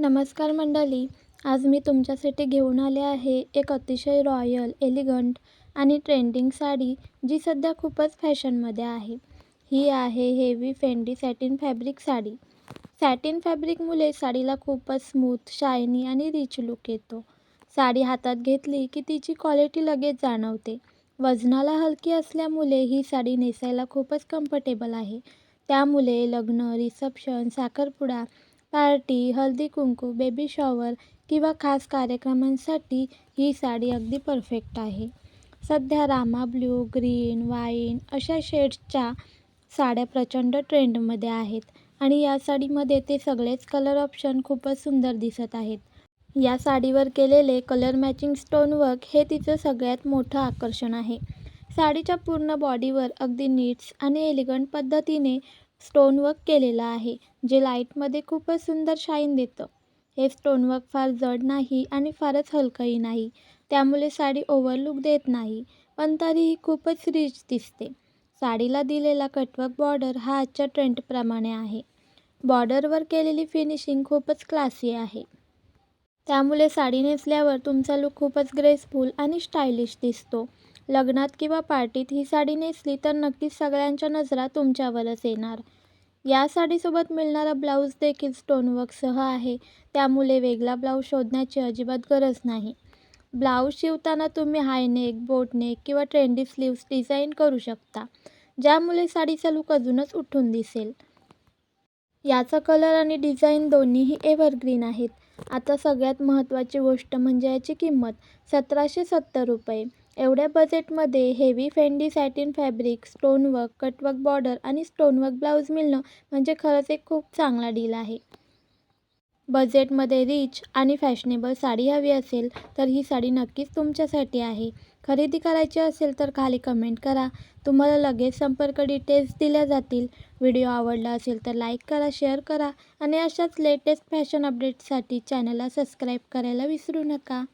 नमस्कार मंडळी. आज मी तुमच्यासाठी घेऊन आले आहे एक अतिशय रॉयल, एलिगंट आणि ट्रेंडिंग साडी जी सध्या खूपच फॅशनमध्ये आहे. ही आहे heavy Fendi satin fabric sari. Satin फॅब्रिकमुळे साडीला खूपच स्मूथ, शायनी आणि रिच लुक येतो. साडी हातात घेतली की तिची क्वालिटी लगेच जाणवते. वजनाला हलकी असल्यामुळे ही साडी नेसायला खूपच कम्फर्टेबल आहे. त्यामुळे लग्न, रिसेप्शन, साखरपुडा पार्टी, हळदी-कुंकू, बेबी शॉवर किंवा खास कार्यक्रमांसाठी ही साडी अगदी परफेक्ट आहे. सध्या रामा ब्लू, ग्रीन, वाईन अशा शेड्सच्या साड्या प्रचंड ट्रेंडमध्ये आहेत आणि या साडीमध्ये ते सगळेच कलर ऑप्शन खूपच सुंदर दिसत आहेत. या साडीवर केलेले कलर मॅचिंग स्टोनवर्क हे तिचं सगळ्यात मोठं आकर्षण आहे. साडीच्या पूर्ण बॉडीवर अगदी नीट्स आणि एलिगंट पद्धतीने स्टोनवर्क केलेलं आहे, जे लाईटमध्ये खूपच सुंदर शाईन देतं. हे स्टोनवर्क फार जड नाही आणि फारच हलकंही नाही, त्यामुळे साडी ओव्हरलुक देत नाही, पण तरीही खूपच रिच दिसते. साडीला दिलेला कटवर्क बॉर्डर हा आजच्या ट्रेंडप्रमाणे आहे. बॉर्डरवर केलेली फिनिशिंग खूपच क्लासी आहे. त्यामुळे साडी नेसल्यावर तुमचा लुक खूपच ग्रेसफुल आणि स्टायलिश दिसतो. लग्नात किंवा पार्टीत ही साडी नेसली तर नक्कीच सगळ्यांच्या नजरा तुमच्यावरच येणार. या साडीसोबत मिळणारा ब्लाऊज देखील स्टोनवर्कसह आहे, त्यामुळे वेगळा ब्लाऊज शोधण्याची अजिबात गरज नाही. ब्लाऊज शिवताना तुम्ही हायनेक, बोटनेक किंवा ट्रेंडी स्लीव्स डिझाईन करू शकता, ज्यामुळे साडीचा लुक अजूनच उठून दिसेल. याचा कलर आणि डिझाईन दोन्हीही एव्हरग्रीन आहेत. आता सगळ्यात महत्त्वाची गोष्ट म्हणजे याची किंमत. 1770 रुपये. एवढ्या बजेटमध्ये heavy Fendi satin fabric, stonework, cutwork border आणि स्टोनवर्क ब्लाऊज मिळणं म्हणजे खरंच एक खूप चांगला डील आहे. बजेटमध्ये रिच आणि फॅशनेबल साडी हवी असेल तर ही साडी नक्कीच तुमच्यासाठी आहे. खरेदी करायची असेल तर खाली कमेंट करा. तुम्हाला लगेच संपर्क डिटेल्स दिल्या जातील. व्हिडिओ आवडला असेल तर लाईक करा, शेअर करा आणि अशाच लेटेस्ट फॅशन अपडेट्ससाठी चॅनलला सबस्क्राईब करायला विसरू नका.